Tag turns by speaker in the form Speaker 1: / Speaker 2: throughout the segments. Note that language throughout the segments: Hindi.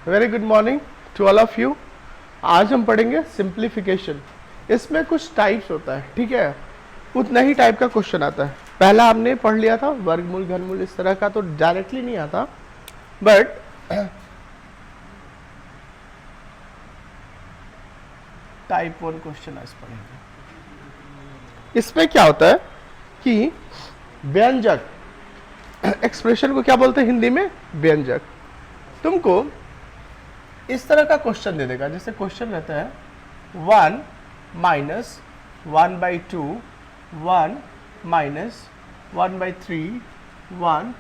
Speaker 1: Very good morning to all of you. आज हम पढ़ेंगे सिंप्लीफिकेशन। इसमें कुछ टाइप्स होता है, ठीक है, उतना ही टाइप का क्वेश्चन आता है। पहला हमने पढ़ लिया था वर्गमूल घनमूल, इस तरह का तो डायरेक्टली नहीं आता, बट टाइप 1 क्वेश्चन आज पढ़ेंगे। इसमें क्या होता है कि व्यंजक, एक्सप्रेशन को क्या बोलते हैं हिंदी में, व्यंजक। तुमको इस तरह का क्वेश्चन दे देगा, जैसे क्वेश्चन रहता है 1 माइनस 1/2, 1 माइनस 1/3, 1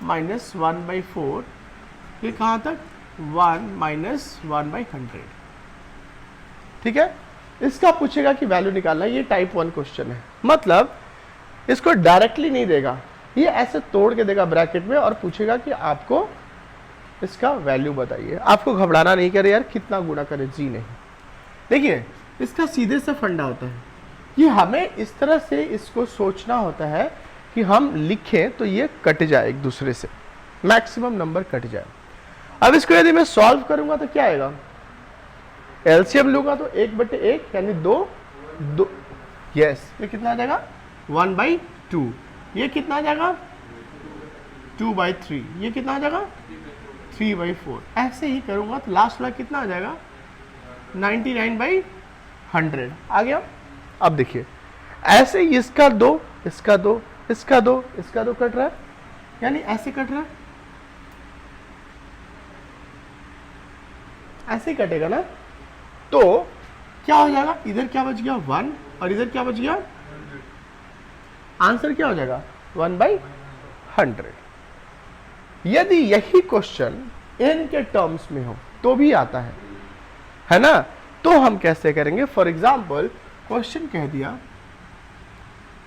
Speaker 1: माइनस 1/4, ये कहाँ तक 1 माइनस 1/100, ठीक है। इसका पूछेगा कि वैल्यू निकालना, ये टाइप 1 क्वेश्चन है। मतलब इसको डायरेक्टली नहीं देगा, ये ऐसे तोड़ के देगा ब्रैकेट में और पूछेगा कि आपको इसका वैल्यू बताइए। आपको घबराना नहीं करे यार कितना गुणा करे, जी नहीं। देखिए इसका सीधे से फंडा होता है कि हमें इस तरह से इसको सोचना होता है कि हम लिखें तो ये कट जाए एक दूसरे से, मैक्सिमम नंबर कट जाए। अब इसको यदि मैं सॉल्व करूंगा तो क्या आएगा, एलसीएम लूंगा तो 1/1 यानी 2, यस, ये कितना आ जाएगा 1/2, ये कितना आ जाएगा 2/3, ये कितना आ जाएगा 3/4। ऐसे ही करूंगा तो लास्ट वाला कितना आ जाएगा 99/100 आ गया। अब देखिए ऐसे ही इसका 2, इसका 2, इसका 2, इसका 2 कट रहा है, यानी ऐसे कट रहा है, ऐसे ही कटेगा ना। तो क्या हो जाएगा, इधर क्या बच गया 1 और इधर क्या बच गया, आंसर क्या हो जाएगा 1/100। यदि यही क्वेश्चन n के टर्म्स में हो तो भी आता है ना। तो हम कैसे करेंगे, फॉर एग्जाम्पल क्वेश्चन कह दिया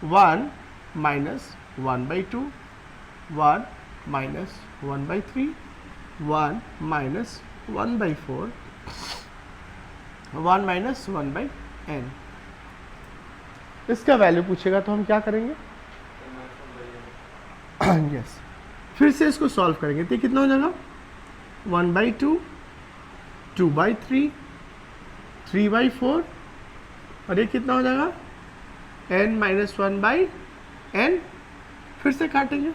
Speaker 1: 1 minus 1/2, 1 minus 1/3, 1 minus 1/4, 1 minus 1/n। इसका वैल्यू पूछेगा तो हम क्या करेंगे, यस, फिर से इसको सॉल्व करेंगे तो कितना हो जाएगा 1/2, 2/3, 3/4 और ये कितना हो जाएगा n माइनस 1/n। फिर से काटेंगे,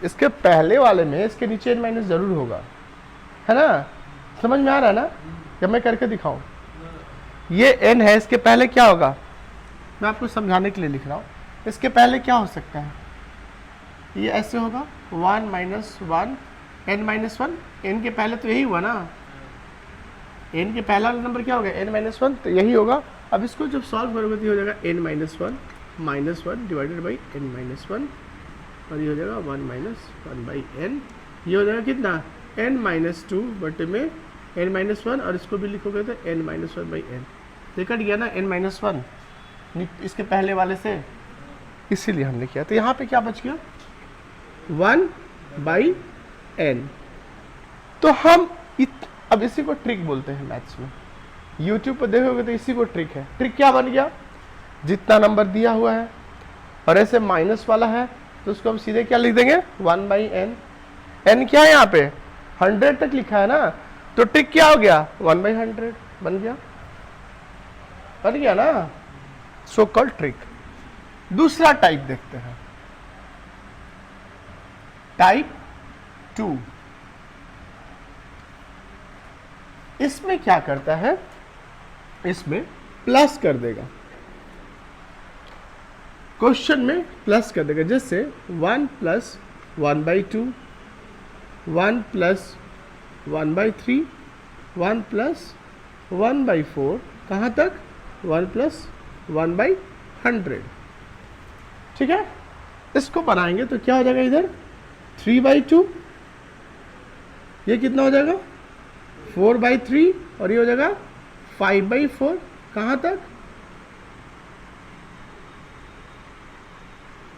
Speaker 1: इसके पहले वाले में इसके नीचे n माइनस जरूर होगा, है ना। समझ में आ रहा है ना, जब मैं करके दिखाऊं, ये n है, इसके पहले क्या होगा, मैं आपको समझाने के लिए लिख रहा हूं। इसके पहले क्या हो सकता है, ये ऐसे होगा 1 माइनस 1 n माइनस 1, n के पहले तो यही हुआ ना, n के पहला नंबर क्या होगा n माइनस 1, तो यही होगा। अब इसको जब सॉल्व करोगे तो ये हो जाएगा n minus 1 minus 1 divided by n minus 1 और ये हो जाएगा 1 माइनस 1/n। ये हो जाएगा कितना n माइनस 2 बटे में n माइनस 1 और इसको भी लिखोगे तो n माइनस 1/n। ये कट गया ना n माइनस 1 इसके पहले वाले से, इसीलिए हमने किया। तो यहाँ पे क्या बच गया 1/n। तो हम अब इसी को ट्रिक बोलते हैं मैथ्स में, यूट्यूब पर देखोगे तो इसी को ट्रिक है। ट्रिक क्या बन गया, जितना नंबर दिया हुआ है और ऐसे माइनस वाला है तो उसको हम सीधे क्या लिख देंगे 1/n। n क्या है यहाँ पे 100 तक लिखा है ना, तो ट्रिक क्या हो गया 1/100 बन गया ना, सो कॉल्ड ट्रिक। दूसरा टाइप देखते हैं, टाइप 2। इसमें क्या करता है, इसमें प्लस कर देगा, क्वेश्चन में प्लस कर देगा। जैसे 1 प्लस 1/2, 1 प्लस 1/3, 1 प्लस 1/4, कहाँ तक 1 प्लस 1/100, ठीक है। इसको बनाएंगे तो क्या हो जाएगा, इधर 3/2, ये कितना हो जाएगा 4/3 और ये हो जाएगा 5/4, कहाँ तक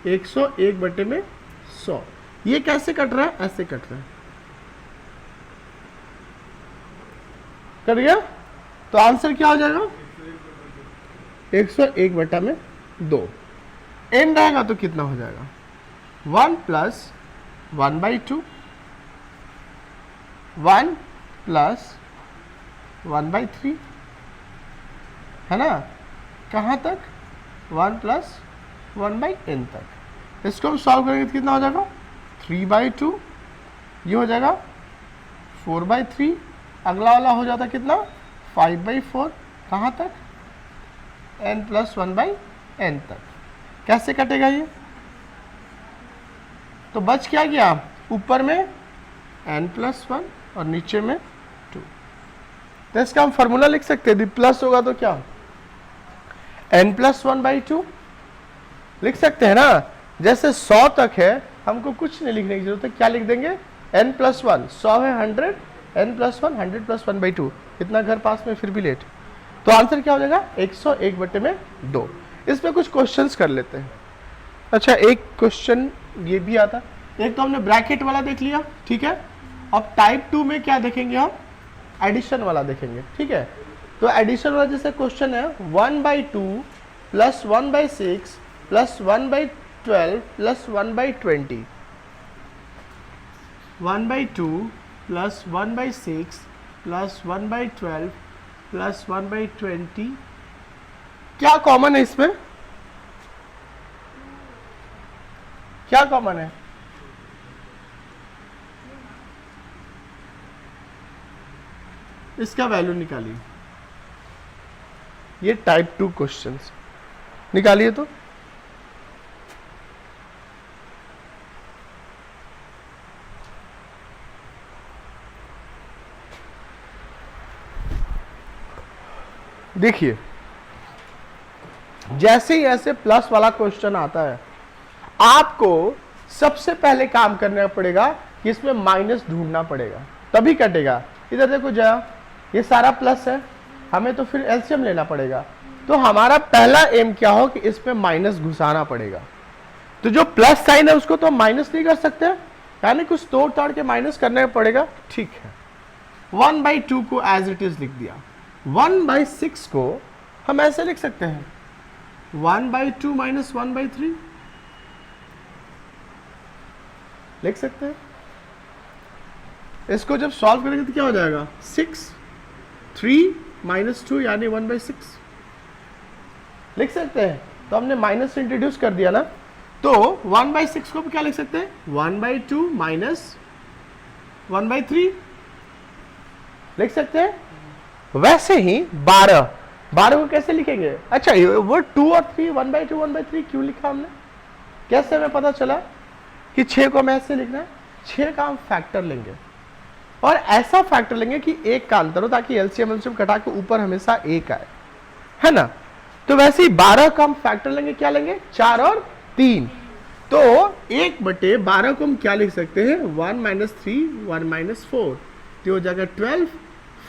Speaker 1: 101 बटे में 100। ये कैसे कट रहा है, ऐसे कट रहा है, कट गया। तो आंसर क्या हो जाएगा 101 बटा में 2। n रहेगा तो कितना हो जाएगा 1 प्लस 1/2, 1 प्लस 1/3, है ना, कहाँ तक, 1 प्लस 1/n तक। इसको हम सॉल्व करेंगे तो कितना हो जाएगा, 3/2, ये हो जाएगा 4/3, अगला वाला हो जाता कितना, 5/4, कहाँ तक, n प्लस 1/n तक। कैसे कटेगा ये, तो बच क्या गया, ऊपर में n प्लस 1 और नीचे में 2। तो इसका हम फॉर्मूला लिख सकते हैं, प्लस होगा तो क्या, n प्लस 1/2 लिख सकते हैं ना। जैसे 100 तक है, हमको कुछ नहीं लिखने की जरूरत है, क्या लिख देंगे, n प्लस 1, 100 है 100, n प्लस 1, 100 प्लस 1/2, इतना घर पास में फिर भी लेट। तो आंसर क्या हो जाएगा, 101/2। इसमें कुछ क्वेश्चंस कर लेते हैं। अच्छा, एक क्वेश्चन ये भी आता, एक तो हमने ब्रैकेट वाला देख लिया, ठीक है। अब टाइप 2 में क्या देखेंगे हम, एडिशन वाला देखेंगे, ठीक है। तो एडिशन वाला जैसे क्वेश्चन है 1/2 plus 1/6 plus 1/12 plus 1/20, 1/2 plus 1/6 plus 1/12 plus 1/20, क्या कॉमन है इसमें, क्या कॉमन है, इसका वैल्यू निकालिए। ये टाइप 2 क्वेश्चंस निकालिए। तो देखिए, जैसे ही ऐसे प्लस वाला क्वेश्चन आता है, आपको सबसे पहले काम करना पड़ेगा कि इसमें माइनस ढूंढना पड़ेगा, तभी कटेगा। इधर देखो जया, ये सारा प्लस है, हमें तो फिर एलसीएम लेना पड़ेगा। तो हमारा पहला एम क्या हो कि इसमें माइनस घुसाना पड़ेगा। तो जो प्लस साइन है उसको तो हम माइनस नहीं कर सकते, यानी कुछ तोड़ ताड़ के माइनस करने पड़ेगा, ठीक है। 1/2 को एज इट इज लिख दिया। 1/6 को हम ऐसे लिख सकते हैं, 1/2 माइनस 1/3 लिख सकते हैं। इसको जब सॉल्व करेंगे तो क्या हो जाएगा, 6, 3 माइनस 2 यानी 1/6 लिख सकते हैं। तो हमने माइनस इंट्रोड्यूस कर दिया ना, तो 1/6 को क्या लिख सकते हैं, 1/2 माइनस 1/3 लिख सकते हैं। वैसे ही 12 को कैसे लिखेंगे, अच्छा वो 2 और 3, 1/2 1/3 क्यों लिखा हमने, कैसे हमें पता चला कि 6 को हमें ऐसे लिखना है। 6 का हम फैक्टर लेंगे और ऐसा फैक्टर लेंगे कि 1 का अंतर हो, ताकि एलसीएम घटा के ऊपर हमेशा 1 आए, है ना। तो वैसे ही 12 का हम फैक्टर लेंगे, क्या लेंगे, 4 और 3। तो 1/12 को हम क्या लिख सकते हैं, 1 माइनस 3 1 माइनस 4, तो हो जाएगा 12,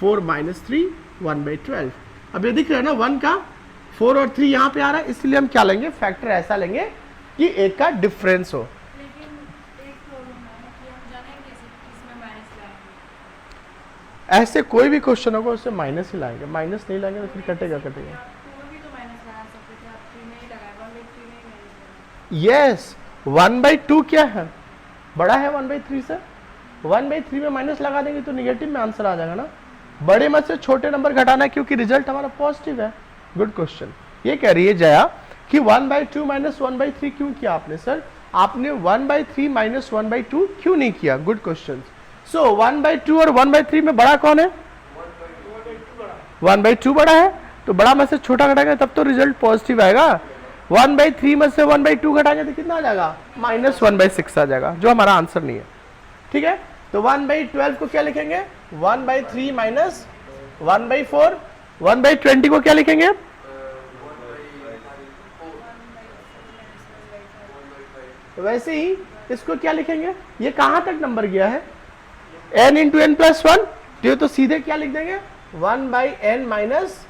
Speaker 1: 4 माइनस 3 1/12। अब ये दिख रहा है ना, 1 का 4 और 3 यहाँ पे आ रहा है, इसलिए हम क्या लेंगे, फैक्टर ऐसा लेंगे कि 1 का डिफरेंस हो। ऐसे कोई भी क्वेश्चन होगा उससे माइनस ही लाएंगे, माइनस नहीं लाएंगे तो फिर कटेगा। यस, 1/2 क्या है, बड़ा है 1/3 से, 1/3 में माइनस लगा देंगे तो निगेटिव में आंसर आ जाएगा ना। बड़े में से छोटे नंबर घटाना है क्योंकि रिजल्ट हमारा पॉजिटिव है। Good question. ये कह रही है जया कि 1/2 माइनस 1/3 क्यों किया आपने, सर आपने 1/3 माइनस 1/2 क्यों नहीं किया। Good question. सो 1/2 और 1/3 में बड़ा कौन है, 1/2 बड़ा है, तो बड़ा में से छोटा घटाएंगे तब तो रिजल्ट पॉजिटिव आएगा। 1/3 में से 1/2 घटाएंगे तो कितना आ जाएगा, माइनस 1/6 आ जाएगा, जो हमारा आंसर नहीं है। ठीक है, तो 1/12 को क्या लिखेंगे, 1/3 माइनस 1/4। 1/20 को क्या लिखेंगे, तो वैसे ही इसको क्या लिखेंगे, ये कहां तक नंबर गया है, n इंटू एन प्लस 1, तो सीधे क्या लिख देंगे, 1/n माइनस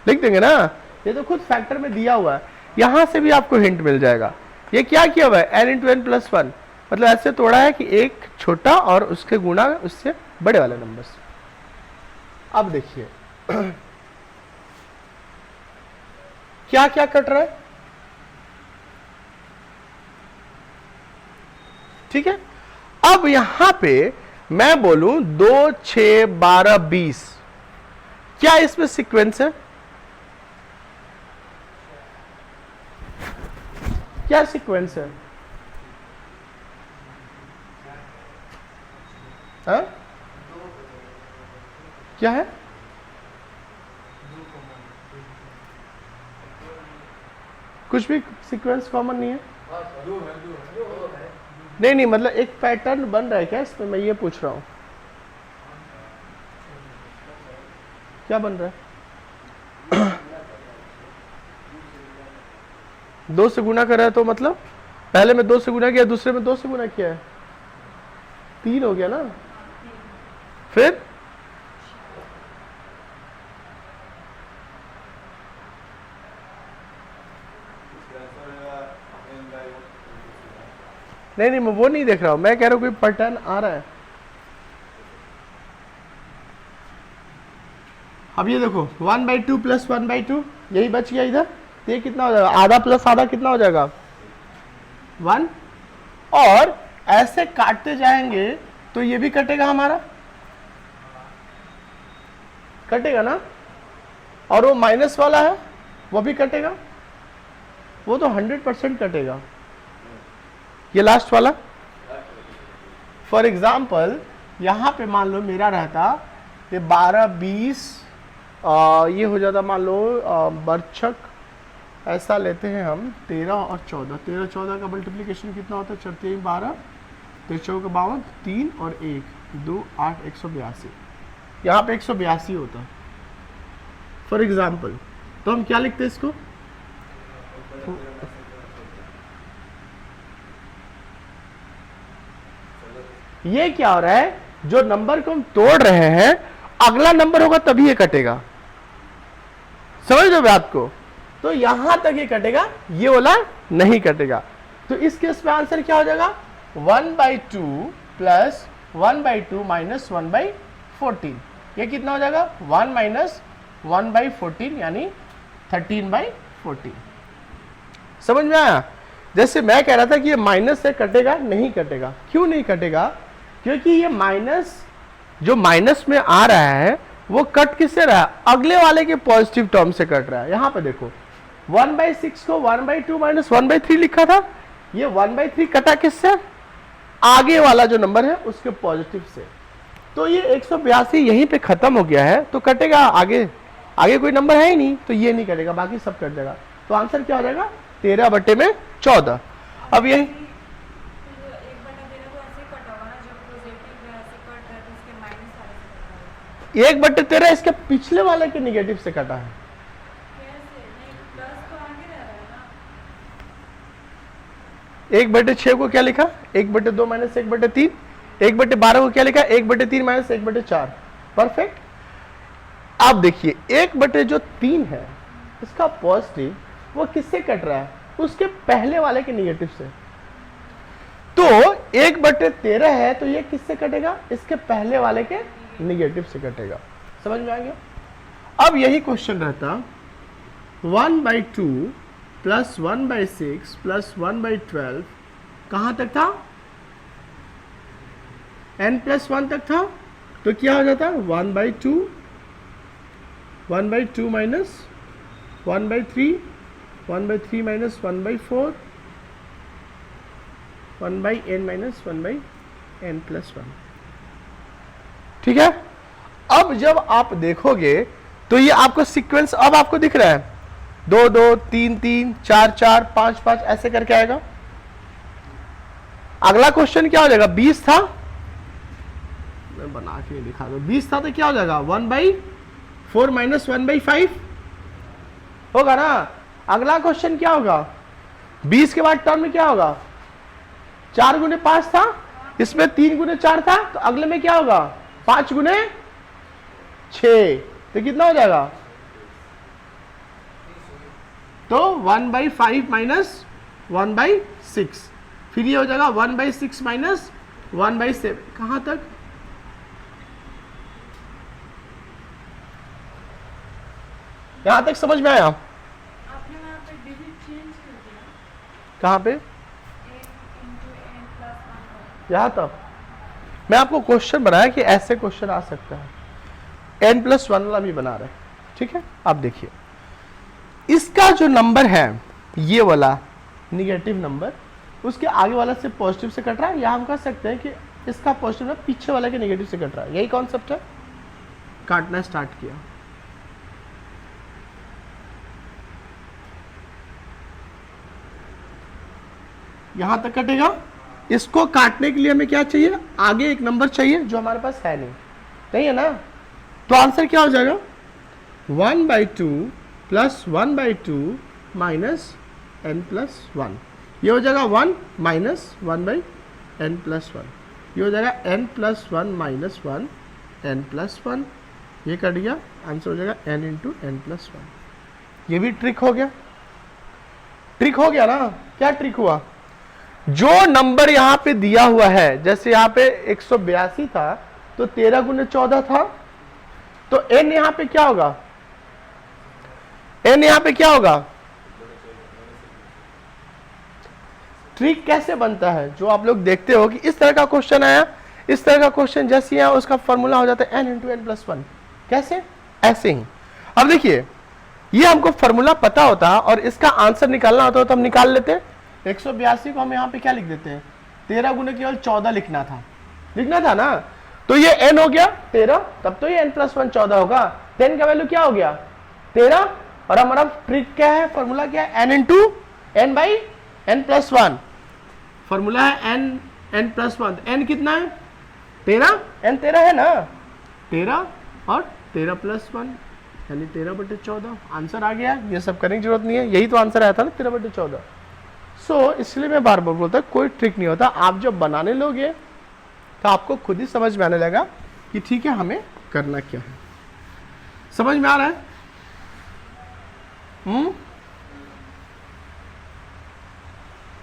Speaker 1: लिख देंगे ना। ये तो खुद फैक्टर में दिया हुआ है, यहां से भी आपको हिंट मिल जाएगा। ये क्या किया हुआ है, n इंटू एन प्लस 1, मतलब ऐसे तोड़ा है कि एक छोटा और उसके गुणा उससे बड़े वाले नंबर से। अब देखिए क्या क्या कट रहा है, ठीक है। अब यहां पे मैं बोलूं 2, 6, 12, 20, क्या इसमें सीक्वेंस है? क्या सीक्वेंस है? हाँ? क्या है? कुछ भी सीक्वेंस कॉमन नहीं है? नहीं नहीं, मतलब एक पैटर्न बन रहा है क्या इसमें, मैं ये पूछ रहा हूं। क्या बन रहा है? 2 से गुना कर रहा है तो मतलब पहले में 2 से गुना किया, दूसरे में 2 से गुना किया है, 3 हो गया ना। फिर नहीं नहीं, मैं वो नहीं देख रहा हूं, मैं कह रहा हूं कोई पैटर्न आ रहा है। अब ये देखो 1/2 प्लस 1/2 यही बच गया इधर, तो ये कितना हो जाएगा? आधा प्लस आधा कितना हो जाएगा? 1। और ऐसे काटते जाएंगे तो ये भी कटेगा, हमारा कटेगा ना। और वो माइनस वाला है वो भी कटेगा, वो तो 100% कटेगा। ये लास्ट वाला फॉर एग्जाम्पल यहां पे मान लो मेरा रहता ये 12, 20, ये हो जाता मान लो बर्छक, ऐसा लेते हैं हम 13 और 14। 13 14 का मल्टीप्लिकेशन कितना होता है? 4 3 12, 13 4 52, 3 और 1 2 8, 182। यहाँ पे 182 होता है फॉर एग्जाम्पल। तो हम क्या लिखते हैं इसको? ये क्या हो रहा है, जो नंबर को हम तोड़ रहे हैं अगला नंबर होगा तभी ये कटेगा, समझ लो बात को। तो यहां तक ये कटेगा, ये वाला नहीं कटेगा। तो इस केस में आंसर क्या हो जाएगा? 1/2 प्लस 1/2 माइनस 1/14। ये कितना हो जाएगा? 1 माइनस 1/14 यानी 13/14। समझ में आया? जैसे मैं कह रहा था कि ये माइनस से कटेगा, नहीं कटेगा। क्यों नहीं कटेगा? क्योंकि ये माइनस, जो माइनस में आ रहा है वो कट किससे रहा है? अगले वाले के पॉजिटिव टर्म से कट रहा है। यहां पे देखो 1/6 को 1/2 माइनस 1/3 लिखा था, ये 1/3 कटा किससे? आगे वाला जो नंबर है उसके पॉजिटिव से। तो ये 182 यहीं पे खत्म हो गया है, तो कटेगा आगे, आगे कोई नंबर है ही नहीं, तो ये नहीं कटेगा, बाकी सब कट जाएगा। तो आंसर क्या हो जाएगा? 13/14। अब यही 1/13 इसके पिछले वाले के निगेटिव से कटा है। 1/6 को क्या लिखा? 1/2 माइनस 1/3। 1/12 को क्या लिखा? 1/3 माइनस 1/4। परफेक्ट। अब देखिए 1/3 है इसका पॉजिटिव, वो किससे कट रहा है? उसके पहले वाले के निगेटिव से। तो 1/13 है तो ये किससे कटेगा? इसके पहले वाले के निगेटिव से कटेगा। समझ में आ गया? अब यही क्वेश्चन रहता 1/2 प्लस 1/6 प्लस 1/12 कहां तक था? n+1 तक था। तो क्या हो जाता? 1/2 minus 1/3, 1/3 minus 1/4, 1/n minus 1/n+1। ठीक है। अब जब आप देखोगे तो ये आपको सीक्वेंस अब आपको दिख रहा है, 2 2 3 3 4 4 5 5 ऐसे करके आएगा। अगला क्वेश्चन क्या हो जाएगा? 20 था, मैं बना के दिखा दो। 20 था तो क्या हो जाएगा? 1/4 माइनस 1/5 होगा ना। अगला क्वेश्चन क्या होगा? 20 के बाद टर्म में क्या होगा? 4 गुने 5 था, इसमें 3 गुने 4 था, तो अगले में क्या होगा? 5 गुने 6, तो कितना हो जाएगा? तो 1/5 माइनस 1/6, फिर ये हो जाएगा 1/6 माइनस 1/7। कहां तक? यहां तक समझ में आया?
Speaker 2: आपने वहां पे डिजिट चेंज कर दिया।
Speaker 1: कहां पे?
Speaker 2: 8 × n+1
Speaker 1: यहाँ तक मैं आपको क्वेश्चन बनाया कि ऐसे क्वेश्चन आ सकता है, n+1 वाला भी बना रहे हैं, ठीक है। आप देखिए इसका जो नंबर है ये वाला निगेटिव नंबर, उसके आगे वाला से पॉजिटिव से कट रहा है, या हम कह सकते हैं कि इसका पॉजिटिव ना पीछे वाले के नेगेटिव से कट रहा है। यही कॉन्सेप्ट है। काटना स्टार्ट किया, यहां तक कटेगा। इसको काटने के लिए हमें क्या चाहिए, आगे एक नंबर चाहिए जो हमारे पास है नहीं है ना। तो आंसर क्या हो जाएगा, 1/2 + 1/2 माइनस n+1। ये हो जाएगा 1 - 1/n+1। ये हो जाएगा n+1 - 1 n+1। ये कट गया, आंसर हो जाएगा n × n+1। ये भी ट्रिक हो गया। ट्रिक हो गया ना। क्या ट्रिक हुआ, जो नंबर यहां पे दिया हुआ है, जैसे यहां पे 182 था तो 13 × 14 था, तो n यहां पे क्या होगा, n यहां पे क्या होगा। ट्रिक कैसे बनता है, जो आप लोग देखते हो कि इस तरह का क्वेश्चन आया, इस तरह का क्वेश्चन जैसे आया उसका फॉर्मूला हो जाता है n × n+1। कैसे, ऐसे ही। अब देखिए ये हमको फॉर्मूला पता होता और इसका आंसर निकालना होता तो हम निकाल लेते। 182 को हम यहाँ पे क्या लिख देते हैं, 13 × केवल 14 लिखना था ना। तो ये n हो गया 13, तब तो ये n+1 14 होगा। 10 का वैल्यू क्या हो गया 13, और हमारा ट्रिक क्या है, फॉर्मूला क्या है, n × n/n+1। फॉर्मूला है n+1। n कितना है 13, n 13 है ना, 13 और 13 + 1 यानी 13/14। आंसर आ गया। ये सब करने की जरूरत नहीं है, यही तो आंसर आया था ना 13/14। सो इसलिए मैं बार बार बोलता कोई ट्रिक नहीं होता। आप जब बनाने लोगे तो आपको खुद ही समझ में आने लगा कि ठीक है हमें करना क्या है। समझ में आ रहा है?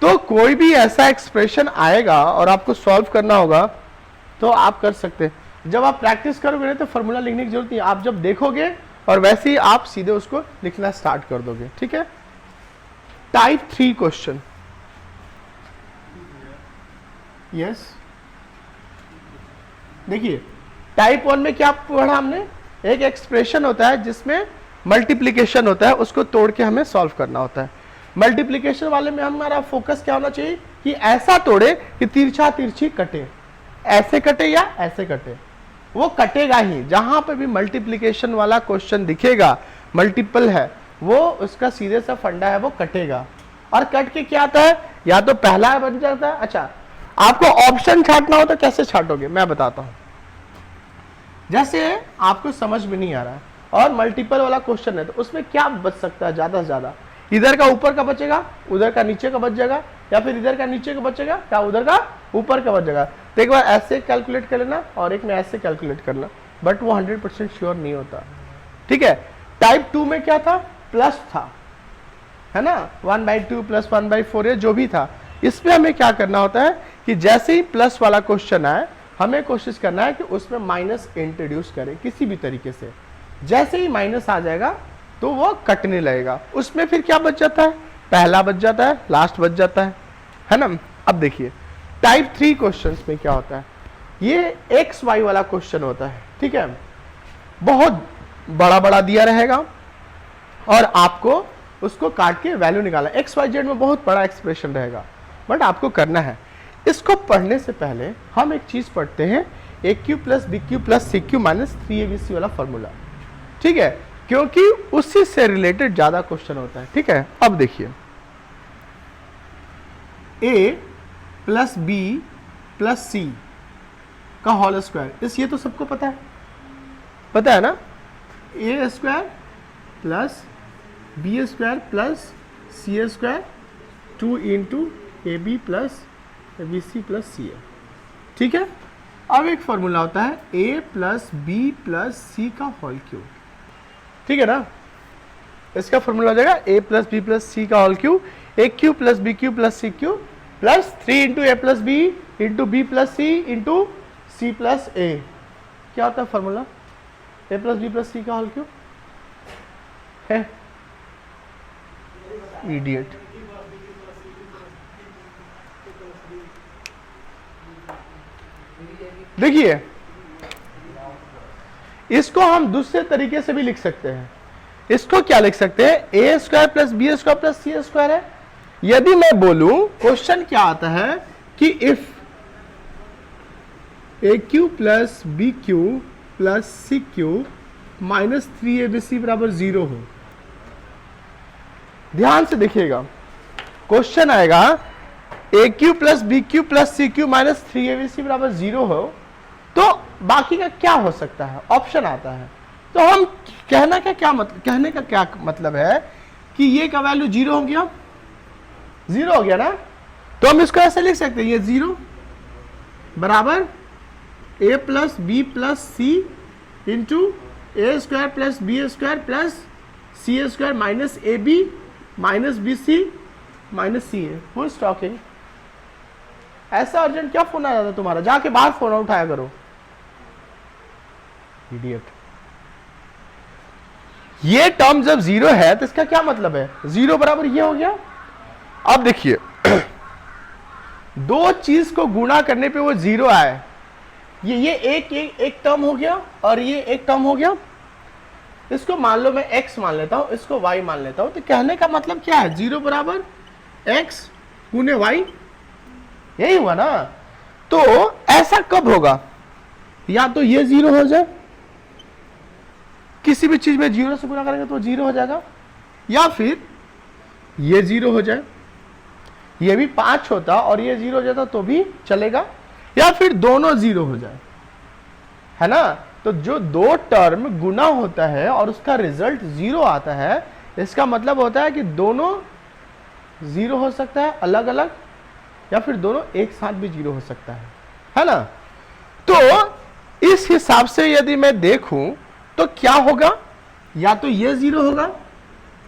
Speaker 1: तो कोई भी ऐसा एक्सप्रेशन आएगा और आपको सॉल्व करना होगा तो आप कर सकते हैं। जब आप प्रैक्टिस करोगे तो फॉर्मूला लिखने की जरूरत नहीं, आप जब देखोगे और वैसे ही आप सीधे उसको लिखना स्टार्ट कर दोगे। ठीक है। Type 3 question. यस, देखिए टाइप 1 में क्या पढ़ा हमने, एक एक्सप्रेशन होता है जिसमें मल्टीप्लिकेशन होता है, उसको तोड़ के हमें सॉल्व करना होता है। मल्टीप्लिकेशन वाले में हमारा फोकस क्या होना चाहिए कि ऐसा तोड़े कि तिरछा तिरछी कटे, ऐसे कटे या ऐसे कटे, वो कटेगा ही। जहां पे भी मल्टीप्लिकेशन वाला क्वेश्चन दिखेगा, मल्टीपल है, वो उसका सीधे सा फंडा है, वो कटेगा। और कट के क्या आता है, या तो पहला बन जाता है। अच्छा, आपको ऑप्शन छांटना हो तो कैसे छांटोगे, मैं बताता हूं। जैसे आपको समझ में नहीं आ रहा है और मल्टीपल वाला क्वेश्चन है, तो उसमें क्या बच सकता है ज्यादा से ज्यादा, इधर का ऊपर का बचेगा, उधर का नीचे का बच जाएगा, या फिर इधर का नीचे का बचेगा या उधर का ऊपर का बच जाएगा। तो एक बार ऐसे कैलकुलेट कर लेना और एक में ऐसे कैलकुलेट करना, बट वो 100% श्योर नहीं होता। ठीक है। टाइप 2 में क्या था, प्लस था, है ना, 1/2 + 1/4 या जो भी था। इसमें हमें क्या करना होता है कि जैसे ही प्लस वाला क्वेश्चन आए, हमें कोशिश करना है कि उसमें माइनस इंट्रोड्यूस करें किसी भी तरीके से। जैसे ही माइनस आ जाएगा तो वो कटने लगेगा। उसमें फिर क्या बच जाता है, पहला बच जाता है, लास्ट बच जाता है ना। अब देखिए टाइप 3 क्वेश्चंस में क्या होता है, ये एक्स वाई वाला क्वेश्चन होता है। ठीक है, बहुत बड़ा बड़ा दिया रहेगा और आपको उसको काट के वैल्यू निकालना। एक्स वाई जेड में बहुत बड़ा एक्सप्रेशन रहेगा, बट आपको करना है। इसको पढ़ने से पहले हम एक चीज पढ़ते हैं, AQ + BQ + CQ - 3ABC वाला फॉर्मूला। ठीक है, क्योंकि उसी से रिलेटेड ज्यादा क्वेश्चन होता है। ठीक है। अब देखिए A + B + C का होल स्क्वायर, ये तो सबको पता है ना, A² + B² + C² 2 × AB + BC + CA। ठीक है। अब एक फॉर्मूला होता है A + B + C का होल क्यूब। ठीक है ना, इसका फॉर्मूला हो जाएगा A + B + C का whole cube, AQ + BQ + CQ + 3 × A + B × B + C × C + A। क्या होता है फॉर्मूला, A + B + C का होल क्यूब है, इडियट। देखिए इसको हम दूसरे तरीके से भी लिख सकते हैं। इसको क्या लिख सकते हैं, A square plus B square plus C square है। यदि मैं बोलूं, क्वेश्चन क्या आता है कि if A cube plus B Q plus C cube minus 3abc बराबर 0 हो। ध्यान से देखिएगा, क्वेश्चन आएगा A cube plus B Q plus C cube minus 3abc बराबर 0 हो, तो बाकी का क्या हो सकता है, ऑप्शन आता है। तो हम कहने का क्या मतलब है कि ये का वैल्यू 0 हो गया, 0 हो गया ना, तो हम इसको ऐसे लिख सकते हैं, ये 0 बराबर a plus B plus C into A square plus B square plus C square minus A B minus B C minus c a. Who is talking? ऐसा अर्जेंट क्या फोन आ जाता तुम्हारा, जाके बाहर फोन उठाया करो, इडियट। ये टर्म जब 0 है तो इसका क्या मतलब है, 0 बराबर ये हो गया। अब देखिए दो चीज को गुणा करने पे वो 0 आए, ये एक टर्म हो गया और ये एक टर्म हो गया। इसको मान लो मैं x मान लेता हूं, इसको y मान लेता हूं, तो कहने का मतलब क्या है, 0 बराबर x गुने y, यही हुआ ना। तो ऐसा कब होगा, या तो ये 0 हो जाए, किसी भी चीज में 0 से गुणा करेंगे तो 0 हो जाएगा, या फिर ये 0 हो जाए, ये भी 5 होता और ये 0 हो जाता तो भी चलेगा, या फिर दोनों 0 हो जाए, है ना। तो जो दो टर्म गुना होता है और उसका रिजल्ट 0 आता है, इसका मतलब होता है कि दोनों 0 हो सकता है अलग अलग, या फिर दोनों एक साथ भी 0 हो सकता है ना। तो इस हिसाब से यदि मैं देखूं तो क्या होगा, या तो ये 0 होगा,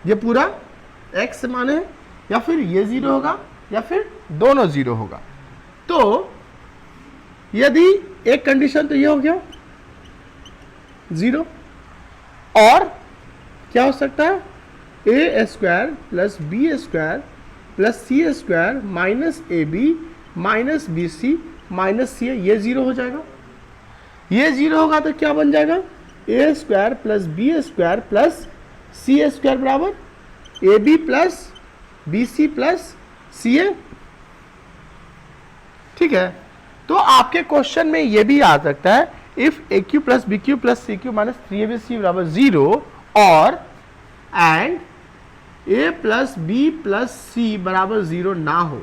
Speaker 1: ये पूरा x माने, या फिर ये 0 होगा, या फिर दोनों 0 होगा। तो यदि एक कंडीशन तो ये हो गया 0, और क्या हो सकता है, ए square plus B square plus C square minus A B minus B C minus सी, ये 0 हो जाएगा। ये 0 होगा तो क्या बन जाएगा, A square plus B square plus C square बराबर A B plus B C plus C A. ठीक है, तो आपके क्वेश्चन में ये भी आ सकता है, if A cube plus B Q plus C cube minus 3abc बराबर 0 और and A plus B plus सी बराबर 0 ना हो।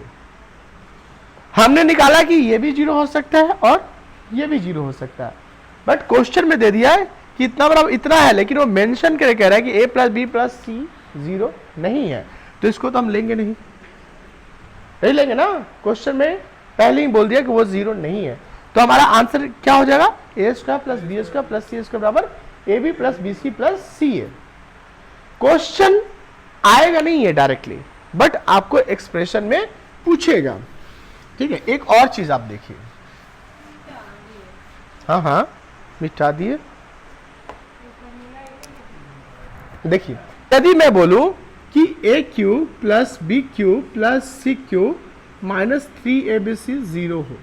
Speaker 1: हमने निकाला कि ये भी 0 हो सकता है और ये भी 0 हो सकता है, बट क्वेश्चन में दे दिया है कि इतना बराबर इतना है, लेकिन वो मेंशन करके कह रहा है कि ए प्लस बी प्लस सी 0 नहीं है, तो इसको तो हम लेंगे नहीं लेंगे ना। क्वेश्चन में पहले ही बोल दिया कि वो 0 नहीं है, तो हमारा आंसर क्या हो जाएगा, A square plus B square plus C square बराबर A B plus B C plus C A. Question आएगा नहीं है डायरेक्टली, बट आपको एक्सप्रेशन में पूछेगा। ठीक है, एक और चीज आप देखिए, हाँ मिटा दिए। देखिए यदि मैं बोलूं कि ए cube plus B Q plus सी क्यू माइनस 3abc 0 हो,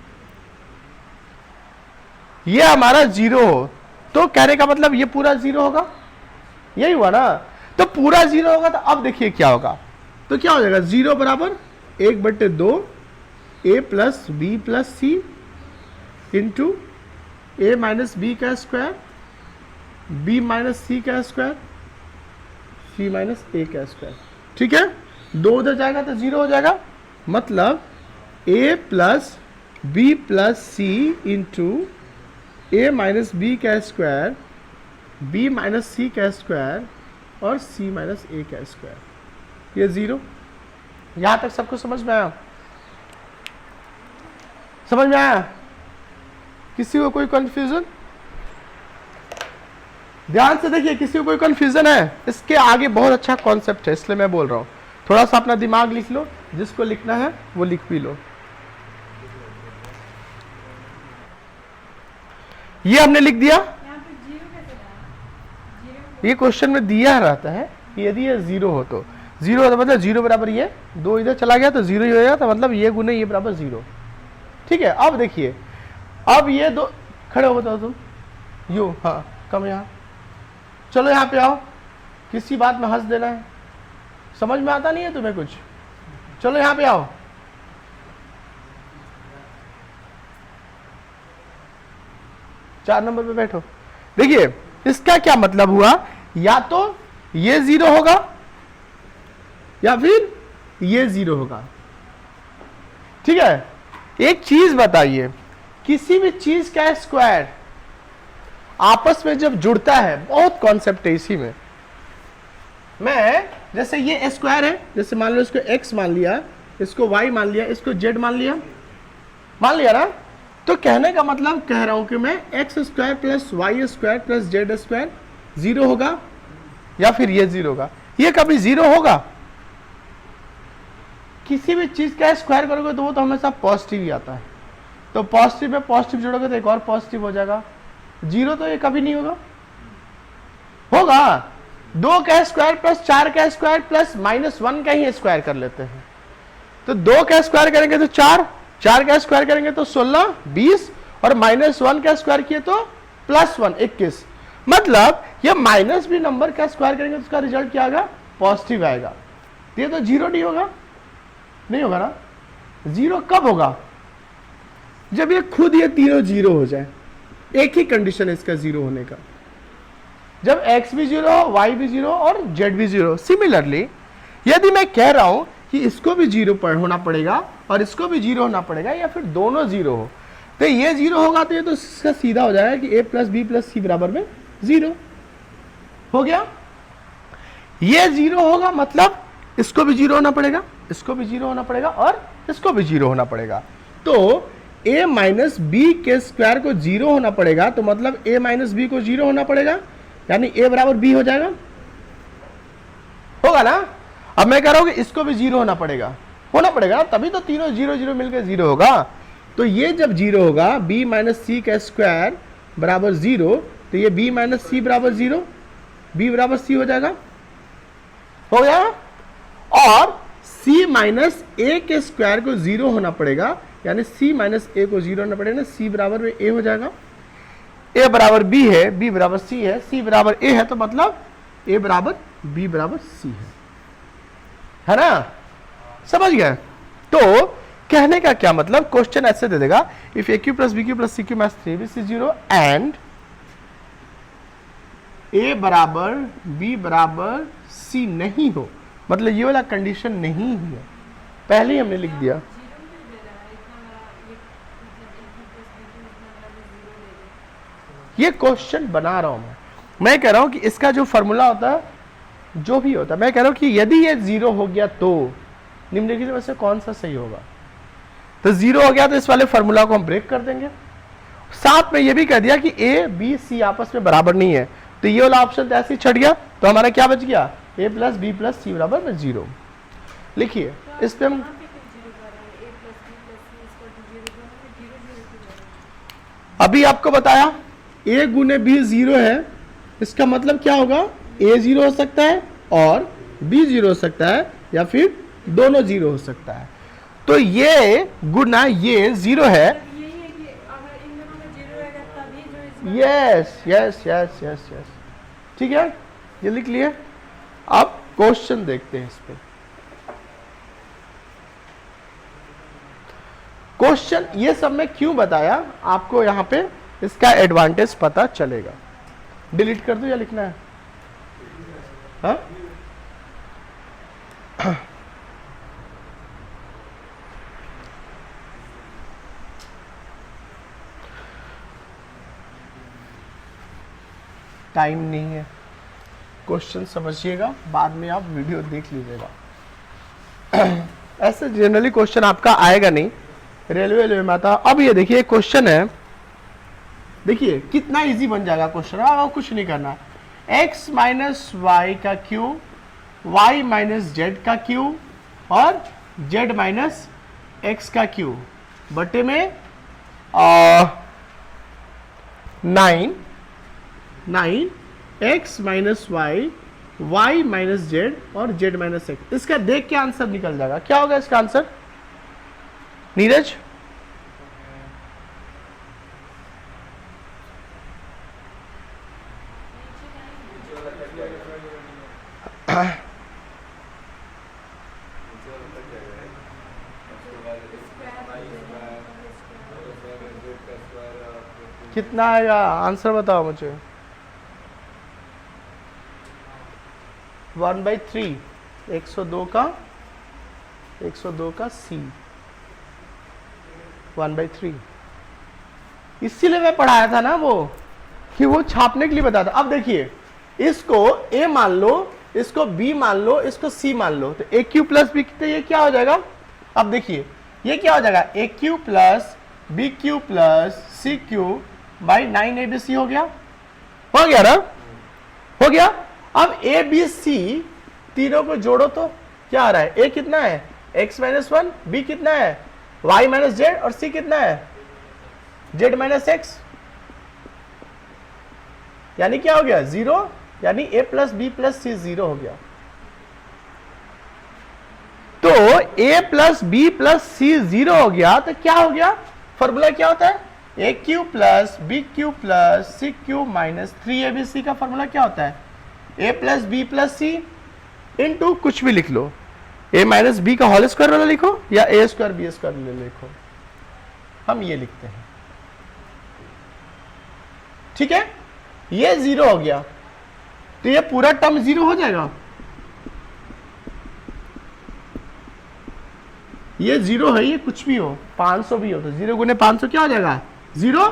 Speaker 1: ये हमारा 0 हो, तो कहने का मतलब ये पूरा 0 होगा, यही हुआ ना। तो पूरा 0 होगा, तो अब देखिए क्या होगा, तो क्या हो जाएगा, 0 बराबर 1/2 ए प्लस बी प्लस सी इंटू ए माइनस बी का स्क्वायर बी माइनस सी का स्क्वायर सी माइनस ए का स्क्वायर। ठीक है, 2 उधर जाएगा तो 0 हो जाएगा, मतलब a plus B plus C into A minus B का स्क्वायर बी माइनस सी का स्क्वायर और सी माइनस ए का स्क्वायर, ये 0। यहां तक सबको समझ में आया, समझ में आया? किसी को कोई कंफ्यूजन? ध्यान से देखिए, किसी को कोई कंफ्यूजन है? इसके आगे बहुत अच्छा कॉन्सेप्ट है, इसलिए मैं बोल रहा हूं, थोड़ा सा अपना दिमाग लिख लो, जिसको लिखना है वो लिख भी लो। ये हमने लिख दिया, ये क्वेश्चन में दिया रहता है कि यदि ये 0 हो तो 0 मतलब 0 बराबर ये 2 इधर चला गया तो 0 ही हो जाएगा, तो मतलब ये गुने ये बराबर 0। ठीक है, अब देखिए, अब ये दो खड़े हो बताओ तुम, यू, हाँ कम यहाँ, चलो यहाँ पे आओ, किसी बात में हंस देना है, समझ में आता नहीं है तुम्हें कुछ, चलो यहाँ पे आओ, चार नंबर पे बैठो। देखिए इसका क्या मतलब हुआ, या तो ये 0 होगा या फिर ये 0 होगा। ठीक है, एक चीज बताइए, किसी भी चीज का स्क्वायर आपस में जब जुड़ता है, बहुत कॉन्सेप्ट है इसी में, मैं जैसे ये स्क्वायर है, जैसे मान लो इसको x मान लिया, इसको y मान लिया, इसको z मान लिया ना, तो कहने का मतलब कह रहा हूं कि मैं x square plus y square plus z square 0 होगा या फिर ये 0 होगा। ये कभी 0 होगा? किसी भी चीज का स्क्वायर करोगे तो वो तो हमेशा पॉजिटिव ही आता है, तो पॉजिटिव में पॉजिटिव जोड़ोगे तो एक और पॉजिटिव हो जाएगा, 0 तो ये कभी नहीं होगा। होगा 2 का स्क्वायर प्लस 4 का स्क्वायर प्लस -1 का ही स्क्वायर कर लेते हैं, तो 2 का स्क्वायर करेंगे तो 4 का स्क्वायर करेंगे तो 16, 20 और -1 का स्क्वायर किए तो +1, 21। मतलब ये माइनस भी नंबर का स्क्वायर करेंगे तो उसका रिजल्ट क्या आएगा? पॉजिटिव आएगा। ये तो 0 नहीं होगा, नहीं होगा ना। 0 कब होगा? जब ये खुद ये तीनों 0 हो जाए। एक ही कंडीशन है इसका 0 होने का, जब x भी 0 हो, y भी 0 और z भी 0। सिमिलरली यदि मैं कह रहा हूं कि इसको भी 0 होना पड़ेगा और इसको भी 0 होना पड़ेगा या फिर दोनों 0 हो, तो ये 0 होगा तो ये तो इसका सीधा हो जाएगा कि a प्लस बी प्लस सी बराबर में 0 हो गया। ये 0 होगा मतलब इसको भी 0 होना पड़ेगा, इसको भी 0 होना पड़ेगा और इसको भी 0 होना पड़ेगा। तो a माइनस बी के स्क्वायर को 0 होना पड़ेगा, तो मतलब a माइनस बी को 0 होना पड़ेगा, यानी a बराबर b हो जाएगा, होगा ना। अब मैं कह रहा हूं कि इसको भी 0 होना पड़ेगा ना, तभी तो तीनों 0 0 मिलकर 0 होगा। तो ये जब 0 होगा, b माइनस सी का स्क्वायर बराबर 0, तो ये b माइनस सी बराबर 0, b बराबर c हो जाएगा, हो गया। और c माइनस a के स्क्वायर को 0 होना पड़ेगा, यानी c माइनस a को 0 होना पड़ेगा, c बराबर में a हो जाएगा। a बराबर b है, b बराबर c है, c बराबर a है, तो मतलब a बराबर b बराबर c है ना। समझ गए? तो कहने का क्या मतलब, क्वेश्चन ऐसे दे देगा, if a q plus B Q plus C q match 3b c 0 and a बराबर b बराबर c नहीं हो, मतलब ये वाला कंडीशन नहीं है, पहले ही हमने लिख दिया। ये क्वेश्चन बना रहा हूं मैं कह रहा हूं कि इसका जो फॉर्मूला होता है, जो भी होता है, मैं कह रहा हूं कि यदि ये 0 हो गया तो निम्नलिखित में से कौन सा सही होगा। तो 0 हो गया तो इस वाले फॉर्मूला को हम ब्रेक कर देंगे। साथ में ये भी कह दिया कि a b c आपस में बराबर नहीं है, तो ये वाला ऑप्शन तो ऐसे ही छट गया, तो हमारा क्या बच गया, a प्लस बी प्लस सी बराबर में 0। लिखिए इस पे हम अभी आपको बताया a गुने b 0 है, इसका मतलब क्या होगा, a 0 हो सकता है और b 0 हो सकता है या फिर दोनों 0 हो सकता है। तो ये गुना ये 0 है, yes yes yes yes yes, ठीक है, ये लिख लिए। अब क्वेश्चन देखते हैं इस पे। क्वेश्चन ये सब मैं क्यों बताया आपको, यहां पे इसका एडवांटेज पता चलेगा। डिलीट कर दो या लिखना है? हाँ? टाइम नहीं है, क्वेश्चन समझिएगा, बाद में आप वीडियो देख लीजिएगा। ऐसे जनरली क्वेश्चन आपका आएगा नहीं, रेलवे में आता। अब ये देखिए क्वेश्चन है, देखिए कितना इजी बन जाएगा क्वेश्चन, अब कुछ नहीं करना। x माइनस वाई का क्यूब, y माइनस जेड का क्यूब और z माइनस एक्स का क्यूब बटे में 9 x minus y, y minus z और z माइनस एक्स। इसका देख के आंसर निकल जाएगा। क्या होगा इसका आंसर नीरज? कितना आएगा, आंसर बताओ मुझे। 1/3, 102 का सी 1/3। इसीलिए मैं पढ़ाया था ना वो, कि वो छापने के लिए बताया था। अब देखिए, इसको ए मान लो, इसको बी मान लो, इसको सी मान लो, तो ए क्यू प्लस बी कितने, ये क्या हो जाएगा। अब देखिए ये क्या हो जाएगा, ए cube plus B Q plus C cube by 9 हो गया, हो गया ना, हो गया। अब ए बी सी तीनों को जोड़ो तो क्या आ रहा है, ए कितना है x-1, बी कितना है y-z, और सी कितना है z-x, यानी क्या हो गया 0, यानी a plus B plus C 0 हो गया। तो a plus B plus C 0 हो गया, तो क्या हो गया, फॉर्मूला क्या होता है, A cube plus B Q plus C cube minus 3abc का फॉर्मूला क्या होता है, a plus B plus C into कुछ भी लिख लो, a माइनस बी का होल स्क्वायर वाला लिखो या a स्क्वायर बी स्क्वायर लिखो, हम ये लिखते हैं, ठीक है। ये 0 हो गया, तो ये पूरा टर्म 0 हो जाएगा, ये 0 है, ये कुछ भी हो, 500 भी हो, तो 0 गुने 500 क्या हो जाएगा 0,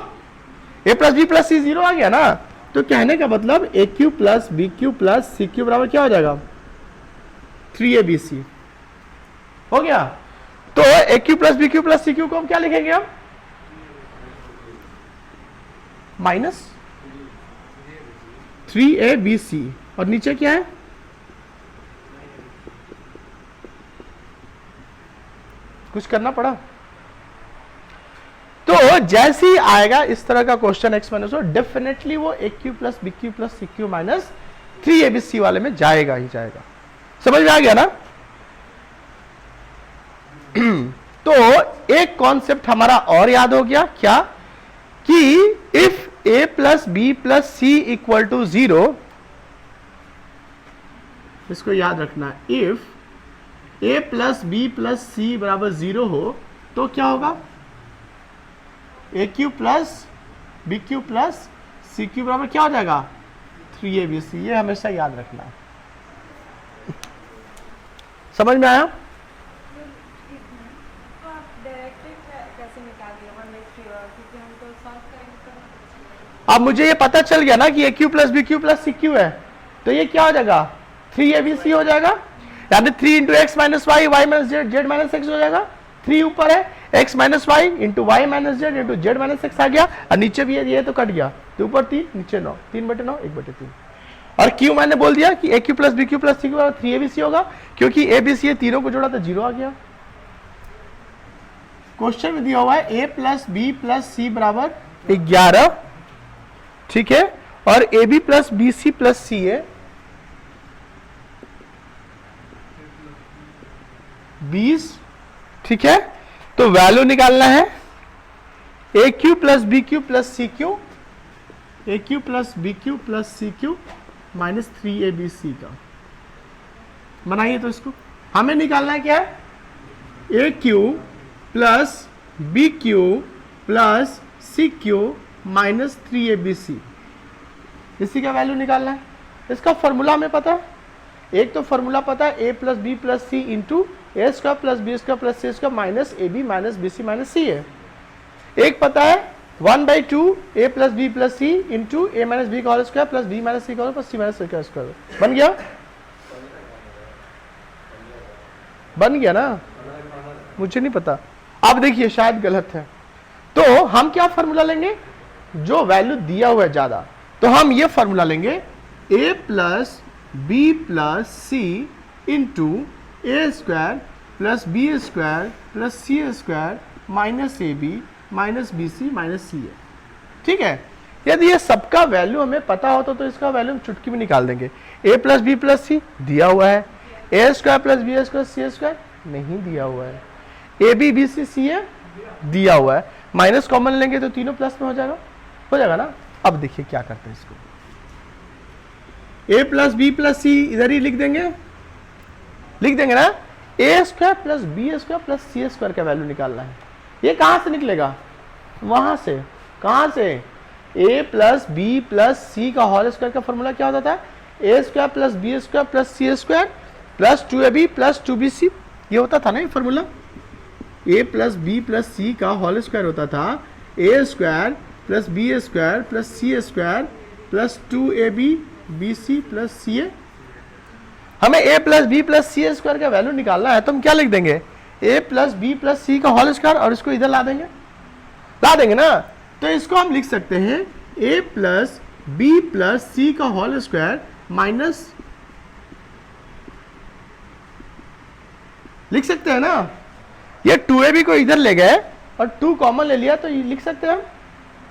Speaker 1: a plus B plus C 0 आ गया ना। तो कहने का मतलब ए cube plus B Q plus सी क्यू बराबर क्या हो जाएगा 3abc हो गया। तो A cube plus B Q plus C cube को हम क्या लिखेंगे, हम माइनस 3abc, और नीचे क्या है, कुछ करना पड़ा। तो जैसे ही आएगा इस तरह का क्वेश्चन x माइनस, डेफिनेटली वो A cube plus B Q plus C cube minus 3abc वाले में जाएगा ही जाएगा। समझ में आ गया ना। तो एक कॉन्सेप्ट हमारा और याद हो गया, क्या, कि if a plus B plus C equal to 0, इसको याद रखना, if a plus B plus सी बराबर 0 हो तो क्या होगा, A cube plus B Q plus C cube बराबर क्या हो जाएगा 3abc। ये हमेशा याद रखना। समझ में आया। अब मुझे ये पता चल गया ना कि ए cube plus B Q plus सी क्यू है, तो ये क्या हो जाएगा 3abc हो जाएगा, यानी 3 into x minus Y Y minus Z Z minus X हो जाएगा। 3 ऊपर है, x minus Y into Y minus Z into Z minus X आ गया, और नीचे भी है, ये तो कट गया, तो ऊपर 3 नीचे 9, 3/9 1/3। और क्यू मैंने बोल दिया कि ए cube plus B Q plus सी क्यू 3abc होगा, क्योंकि abc ये तीनों को जोड़ा तो 0 आ गया। क्वेश्चन में दिया हुआ है a प्लस बी प्लस सी बराबर 11, ठीक है, और A B plus B C plus C A 20, ठीक है। तो वैल्यू निकालना है A cube plus B Q plus C cube, A cube plus B Q plus C cube minus 3abc का। बनाइए तो इसको, हमें निकालना है क्या है, A cube plus B Q plus C cube minus 3abc, इसी का वैल्यू निकालना है। इसका फॉर्मूला हमें पता है, एक तो फॉर्मूला पता है a plus B plus C into A square plus B square plus C square minus A B minus B C minus C है। एक पता है 1/2 a plus B plus C into A minus B का whole square plus B minus सी का होल प्लस सी माइनस सी का स्क्वायर। बन गया, बन गया ना, मुझे नहीं पता। अब देखिए शायद गलत है, तो हम क्या फॉर्मूला लेंगे, जो वैल्यू दिया हुआ है ज्यादा, तो हम ये फॉर्मूला लेंगे a plus B plus C into A square plus B square plus C square minus A B minus B C minus C है, ठीक है। यदि ये सबका वैल्यू हमें पता होता तो इसका वैल्यू हम चुटकी में निकाल देंगे। a प्लस बी प्लस सी दिया हुआ है, ए स्क्वायर प्लस बी स्क्वायर सी स्क्वायर नहीं दिया हुआ है, ए बी बी सी सी है दिया हुआ है, माइनस कॉमन लेंगे तो तीनों प्लस में हो जाएगा ना। अब देखिए क्या करते हैं इसको, a plus B plus C इधर ही लिख देंगे ना, A square plus B square plus C square का वैल्यू निकालना है। ये कहां से निकलेगा? वहां से। कहां से? A plus B plus c का होल स्क्वायर का फॉर्मूला क्या होता था? A square plus B square plus C square plus 2ab plus 2bc, ये होता था ना ये formula. A plus B plus c का होल स्क्वायर होता था a square plus B square plus C square plus 2ab bc plus C a. हमें a plus B plus C square का वैल्यू निकालना है, तो हम क्या लिख देंगे? a plus B plus c का होल स्क्वायर, और इसको इधर ला देंगे ना। तो इसको हम लिख सकते हैं a plus B plus c का होल स्क्वायर माइनस, लिख सकते हैं ना। ये 2ab को इधर ले गए और 2 कॉमन ले लिया, तो ये लिख सकते हैं हम।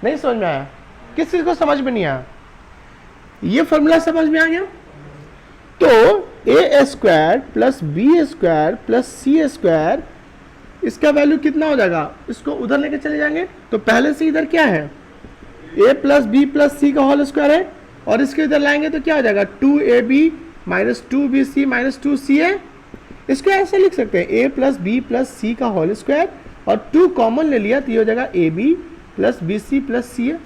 Speaker 1: नहीं समझ में आया? किस चीज को समझ में नहीं आया? ये फॉर्मूला समझ में आ गया? तो a square plus B square plus C square, इसका वैल्यू कितना हो जाएगा? इसको उधर लेके चले जाएंगे, तो पहले से इधर क्या है? A plus B plus c का होल स्क्वायर है, और इसके इधर लाएंगे तो क्या हो जाएगा? 2ab minus 2bc minus 2ca। इसको ऐसे लिख सकते हैं a plus B plus c का होल स्क्वायर, और 2 कॉमन ले लिया तो ये हो जाएगा ab plus bc plus ca।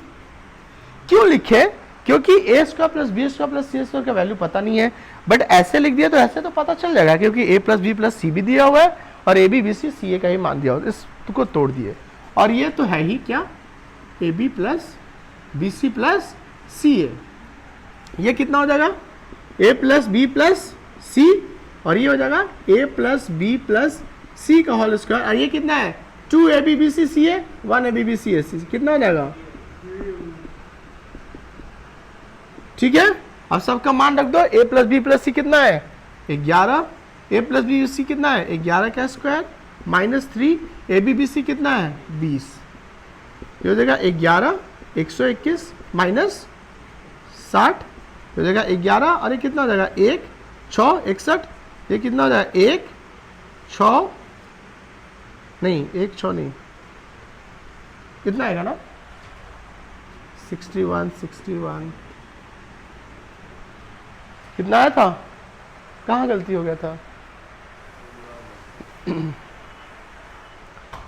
Speaker 1: क्यों लिखे? क्योंकि a square plus B square plus C square का वैल्यू पता नहीं है, बट ऐसे लिख दिया तो ऐसे तो पता चल जाएगा, क्योंकि a प्लस बी प्लस सी भी दिया हुआ है और ab bc ca का ही मान दिया हुआ, इसको तोड़ दिए। और ये तो है ही क्या? ab plus bc plus ca। ये कितना हो जाएगा? a plus B plus c, और ये हो जाएगा a plus B plus c का होल स्क्वायर, और ये कितना है? 2ab bc ca 1ab bc ca। कितना हो जाएगा? ठीक है, अब सबका मान रख दो। a प्लस बी प्लस सी कितना है? 11। a प्लस बी सी कितना है? 11 का स्क्वायर माइनस 3 ab bc कितना है? 20। ये हो जाएगा 11 121 माइनस 60, हो जाएगा 11, और ये कितना हो जाएगा? 1 6 61। ये कितना हो जाएगा? 1 6 नहीं, 1 6 नहीं, कितना आएगा ना? 61 कितना आया था? कहाँ गलती हो गया था?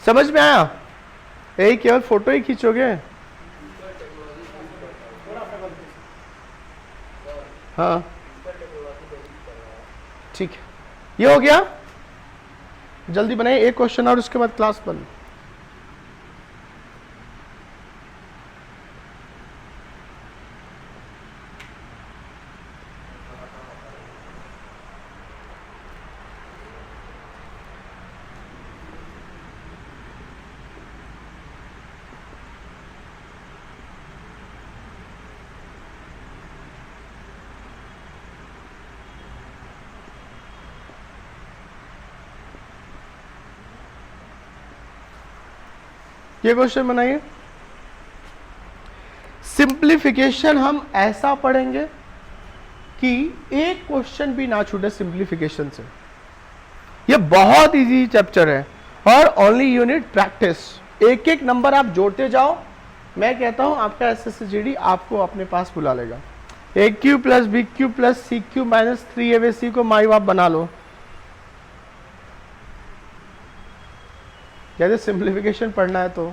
Speaker 1: समझ में आया? यही केवल फोटो ही खींचोगे? हाँ ठीक है, ये हो गया। जल्दी बनाइए, एक क्वेश्चन और उसके बाद क्लास बंद। ये क्वेश्चन बनाइए। सिंप्लीफिकेशन हम ऐसा पढ़ेंगे कि एक क्वेश्चन भी ना छूटे सिंप्लीफिकेशन से। ये बहुत इजी चैप्टर है, और ओनली यूनिट प्रैक्टिस। एक एक नंबर आप जोड़ते जाओ, मैं कहता हूं आपका SSGD आपको अपने पास बुला लेगा। A cube plus B Q plus C cube minus 3ab को माई बाप बना लो। यदि सिंप्लीफिकेशन पढ़ना है तो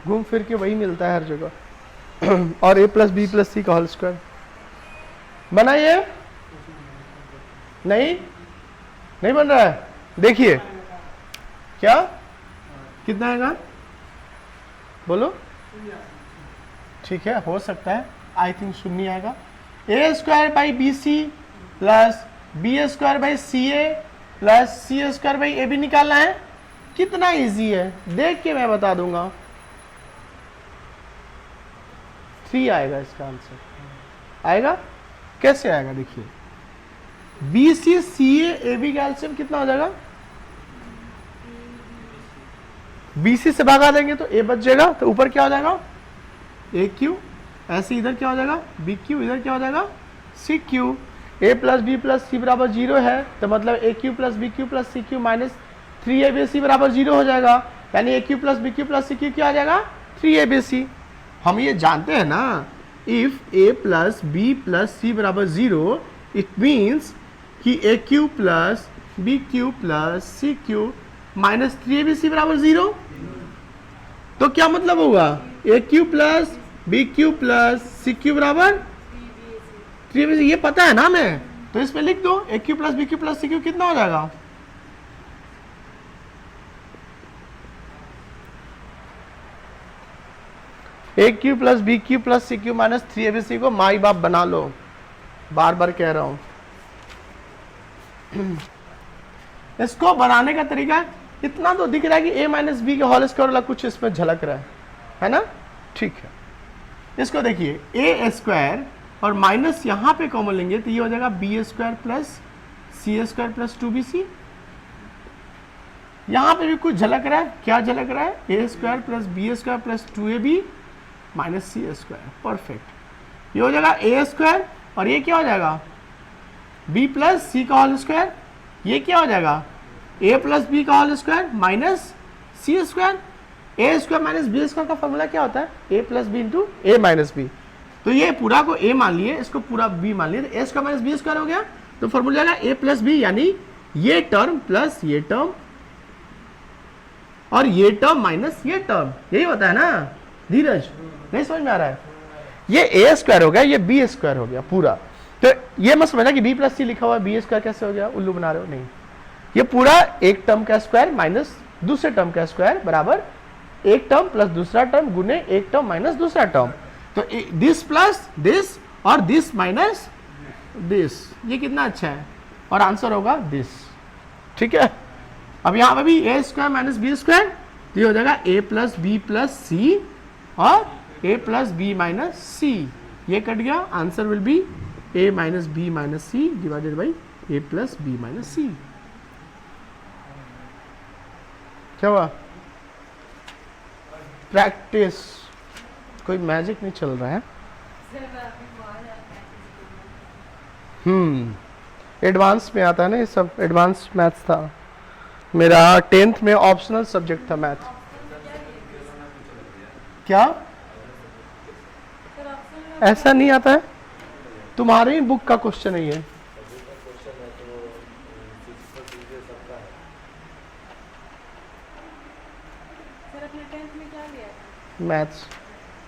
Speaker 1: घूम फिर के वही मिलता है हर जगह। और a plus B plus c का होल स्क्वायर बनाइए। नहीं बन रहा है? देखिए क्या कितना आएगा, बोलो। ठीक है, हो सकता है, आई थिंक शून्य आएगा। A square by b C plus B square by c a plus C square by a b निकालना है। कितना इजी है, देख के मैं बता दूंगा। 3 आएगा इसका आंसर। आएगा? कैसे आएगा? देखिए, b c c a b का एलसीएम कितना हो जाएगा? बी सी से भागा देंगे तो ए बच जाएगा, तो ऊपर क्या हो जाएगा? ए क्यू। ऐसे इधर क्या हो जाएगा? B cube. इधर क्या हो जाएगा? C cube. A plus B plus सी बराबर 0 है, तो मतलब ए cube plus B Q plus सी क्यू माइनस 3abc बराबर 0 हो जाएगा। यानी a cube plus B Q plus C cube क्या आ जाएगा? 3abc। हम ये जानते हैं ना, if a plus B plus सी बराबर 0, इट मीन्स कि ए cube plus b cube plus c cube minus 3abc बराबर 0। तो क्या मतलब होगा, a cube plus b cube plus c cube बराबर 3abc। ये पता है ना हमें, तो इसमें लिख दो a cube plus b cube plus c cube कितना हो जाएगा, a cube plus b cube plus c cube minus 3abc को माई बाप बना लो, बार बार कह रहा हूं। इसको बनाने का तरीका इतना तो दिख रहा है कि a माइनस बी के होल स्क्वायर वाला कुछ इसमें झलक रहा है ना। ठीक है, इसको देखिए ए स्क्वायर और माइनस यहां पे कॉमन लेंगे तो ये हो जाएगा बी स्क्वायर प्लस सी स्क्वायर प्लस 2bc। यहां पे भी कुछ झलक रहा है, क्या झलक रहा है, ए square plus B square plus 2ab minus c square. Perfect, ये हो जाएगा ए स्क्वायर और ये क्या हो जाएगा बी प्लस सी का होल स्क्वायर, ये क्या हो जाएगा ए प्लस बी का whole square minus c square. ए स्क्वायर माइनस बी स्क्वायर का फॉर्मूला क्या होता है, a plus b into A minus B. तो ये पूरा को ए मान लिए, इसको पूरा बी मान लिए, तो a square minus b square हो गया। तो फॉर्मूला जाएगा ए प्लस बी, यानी ये टर्म प्लस ये टर्म और ये टर्म माइनस ये टर्म, यही होता है ना धीरज, नहीं समझ में आ रहा है। ये ए स्क्वायर हो गया, ये बी स्क्वायर हो गया पूरा। तो ये मत समझना कि बी प्लस सी लिखा हुआ है बी स्क्वायर कैसे हो गया, उल्लू बना रहे हो, नहीं। ये पूरा एक टर्म का स्क्वायर माइनस दूसरे टर्म का स्क्वायर बराबर एक टर्म प्लस दूसरा टर्म गुने एक टर्म माइनस दूसरा टर्म। तो दिस प्लस दिस और दिस माइनस दिस, ये कितना अच्छा है, और आंसर होगा दिस। ठीक है, अब यहां पे भी a square minus b square, तो ये हो जाएगा a plus B plus c और ए प्लस बी माइनस सी, ये कट गया। Answer will be a minus b minus c divided by a plus B minus c. क्या हुआ, प्रैक्टिस, कोई मैजिक नहीं चल रहा है। एडवांस में आता है ना ये सब, एडवांस मैथ्स था मेरा, 10th में ऑप्शनल सब्जेक्ट था मैथ। क्या ऐसा नहीं आता है, तुम्हारी बुक का क्वेश्चन है ये। मैथ्स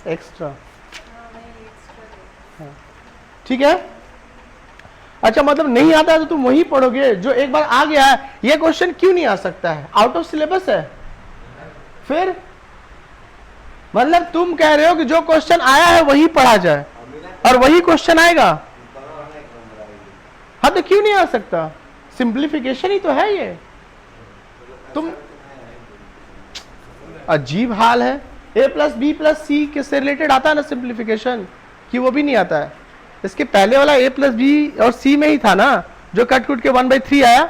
Speaker 1: एक्स्ट्रा, ठीक है। अच्छा, मतलब नहीं आता है तो तुम वही पढ़ोगे जो एक बार आ गया है। ये क्वेश्चन क्यों नहीं आ सकता है, आउट ऑफ सिलेबस है। फिर मतलब तुम कह रहे हो कि जो क्वेश्चन आया है वही पढ़ा जाए और वही क्वेश्चन आएगा, हाँ तो क्यों नहीं आ सकता, सिंप्लीफिकेशन ही तो है ये। तुम अजीब हाल है, ए प्लस बी प्लस सी के से रिलेटेड आता है ना सिंप्लीफिकेशन, कि वो भी नहीं आता है। इसके पहले वाला ए प्लस बी और सी में ही था ना, जो कट कुट के 1/3 आया।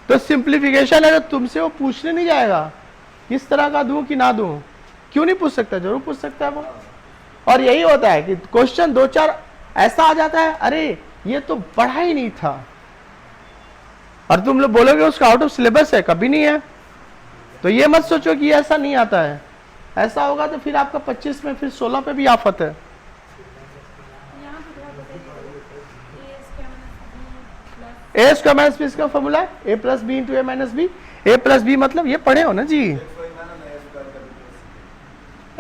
Speaker 1: तो सिंप्लीफिकेशन है तो तुमसे वो पूछने नहीं जाएगा किस तरह का दूं कि ना दूं, क्यों नहीं पूछ सकता, जरूर पूछ सकता है वो। और यही होता है कि क्वेश्चन 2-4 ऐसा आ जाता है, अरे ये तो पढ़ा ही नहीं था, और तुम लोग बोलोगे उसका आउट ऑफ सिलेबस है, कभी नहीं है। तो ये मत सोचो कि ऐसा नहीं आता है, ऐसा होगा तो फिर आपका 25 में फिर 16 पे भी आफत है। ए स्क्वायर माइनस बी का फॉर्मूला है a plus b into A minus b. A plus b मतलब ये पढ़े हो ना जी,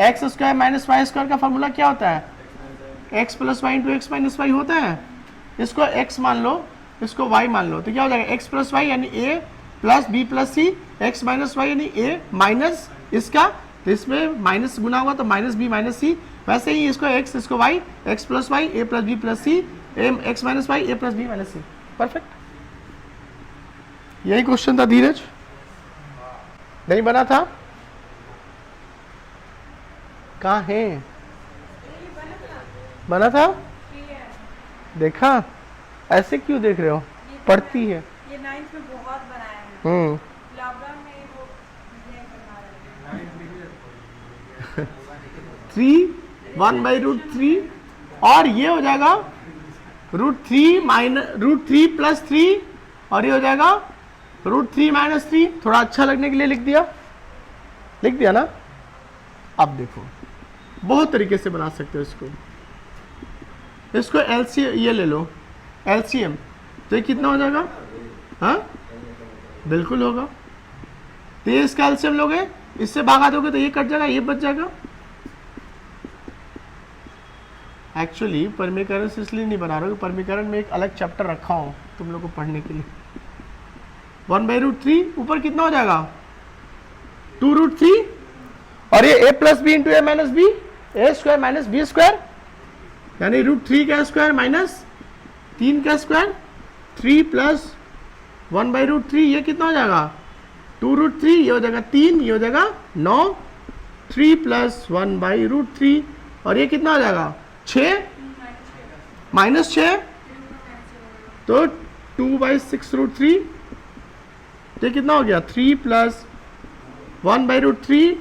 Speaker 1: x square minus y square का फॉर्मूला क्या होता है, x plus y into x minus y होता है। इसको एक्स मान लो, इसको वाई मान लो, तो क्या हो जाएगा एक्स प्लस वाई यानी ए प्लस बी प्लस सी, एक्स माइनस वाई यानी ए माइनस इसका, तो इसमें माइनस गुना होगा तो माइनस बी माइनस सी। वैसे ही इसको एक्स, इसको वाई, एक्स प्लस वाई ए प्लस बी प्लस सी, एक्स माइनस वाई ए प्लस बी माइनस सी। परफेक्ट, यही क्वेश्चन था धीरज, नहीं बना था, कहाँ है, बना था, देखा, ऐसे क्यों देख रहे हो, पढ़ती है।
Speaker 2: ये 9th में बहुत बनाया है, लॉकडाउन में वो
Speaker 1: 3 1/√3 और ये हो जाएगा √3 प्लस 3 और ये हो जाएगा √3 माइनस 3। थोड़ा अच्छा लगने के लिए लिख दिया ना। अब देखो बहुत तरीके से बना सकते हो इसको LCM ये ले लो LCM, तो ये कितना हो जाएगा, हाँ बिल्कुल होगा। तो ये इसका एलसीएम लोगे, इससे भागा दोगे तो ये कट जाएगा, ये बच जाएगा। एक्चुअली परमीकरण से इसलिए नहीं बना रहा हूँ, परमीकरण में एक अलग चैप्टर रखा हूँ तुम लोग को पढ़ने के लिए। 1/√3 ऊपर कितना हो जाएगा 2√3, और ये a plus b into A minus b, a square minus b square, यानी √3 का स्क्वायर माइनस 3 का स्क्वायर, 3 प्लस 1/√3, ये कितना हो जाएगा 2√3, ये हो जाएगा 3, ये हो जाएगा 9, 3 प्लस 1/√3, और ये कितना हो जाएगा 6 -6, तो 2/6√3, तो ये कितना हो गया 3 प्लस 1/√3,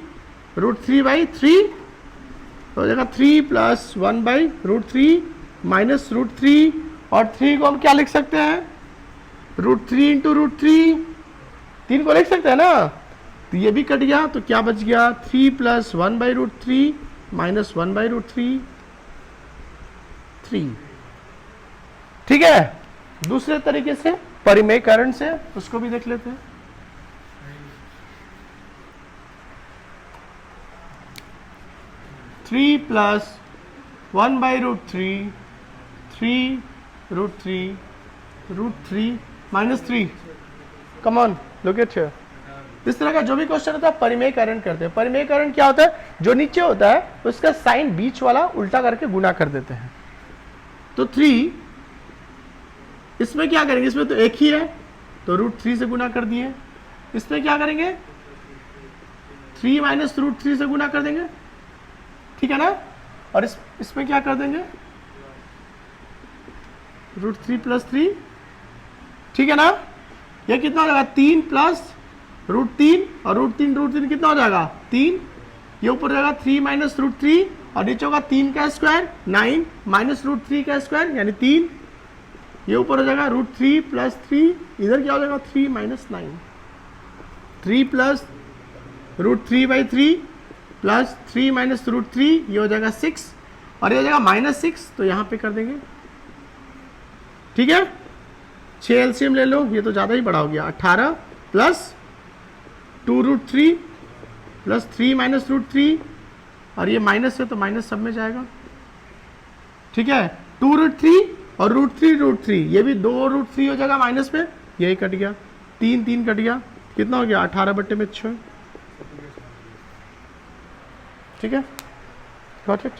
Speaker 1: √3/3, तो हो जाएगा 3 प्लस 1/√3 माइनस √3, और 3 को हम क्या लिख सकते हैं √3 इंटू √3, 3 को लिख सकते हैं ना, तो ये भी कट गया, तो क्या बच गया 3 प्लस 1/√3 माइनस 1/√3, 3। ठीक है, दूसरे तरीके से परिमेयकरण से उसको भी देख लेते हैं। Three plus 1/√3, 3√3, √3 minus 3, come on look at here. इस तरह का जो भी क्वेश्चन होता है परिमेयकरण करते हैं। परिमेयकरण क्या होता है, जो नीचे होता है उसका साइन बीच वाला उल्टा करके गुना कर देते हैं। तो 3, इसमें क्या करेंगे, इसमें तो एक ही है तो √3 से गुना कर दिए, इसमें क्या करेंगे 3 माइनस √3 से गुना कर देंगे, ठीक है ना, और इसमें क्या कर देंगे √3 प्लस 3, ठीक है ना, ये कितना हो जाएगा 3 प्लस √3, और √3 कितना हो जाएगा 3, ये ऊपर जाएगा 3 माइनस √3, और नीचे होगा 3 का स्क्वायर 9 माइनस √3 का स्क्वायर यानी 3, ये ऊपर हो जाएगा √3 प्लस 3, इधर क्या हो जाएगा 3 माइनस 9, 3 प्लस √3/3 प्लस 3 माइनस √3, ये हो जाएगा 6, और ये हो जाएगा -6, तो यहाँ पे कर देंगे। ठीक है, 6 एलसीएम ले लो, ये तो ज़्यादा ही बड़ा हो गया, 18 प्लस 2√3 प्लस 3 माइनस √3, और ये माइनस है तो माइनस सब में जाएगा। ठीक है, 2√3 और √3, ये भी 2√3 हो जाएगा माइनस में, यही कट गया, 3 कट गया, कितना हो गया 18/6। ठीक है, गॉट इट।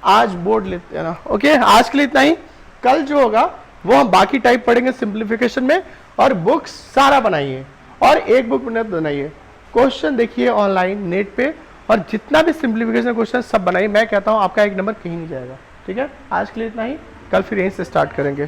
Speaker 1: आज बोर्ड लेते हैं ना, ओके, आज के लिए इतना ही। कल जो होगा वो हम बाकी टाइप पढ़ेंगे सिंप्लीफिकेशन में, और बुक्स सारा बनाइए, और एक बुक बनाइए, क्वेश्चन देखिए ऑनलाइन नेट पे, और जितना भी सिंप्लीफिकेशन क्वेश्चन सब बनाइए। मैं कहता हूं आपका 1 नंबर कहीं नहीं जाएगा। ठीक है, आज के लिए इतना ही, कल फिर यहीं से स्टार्ट करेंगे।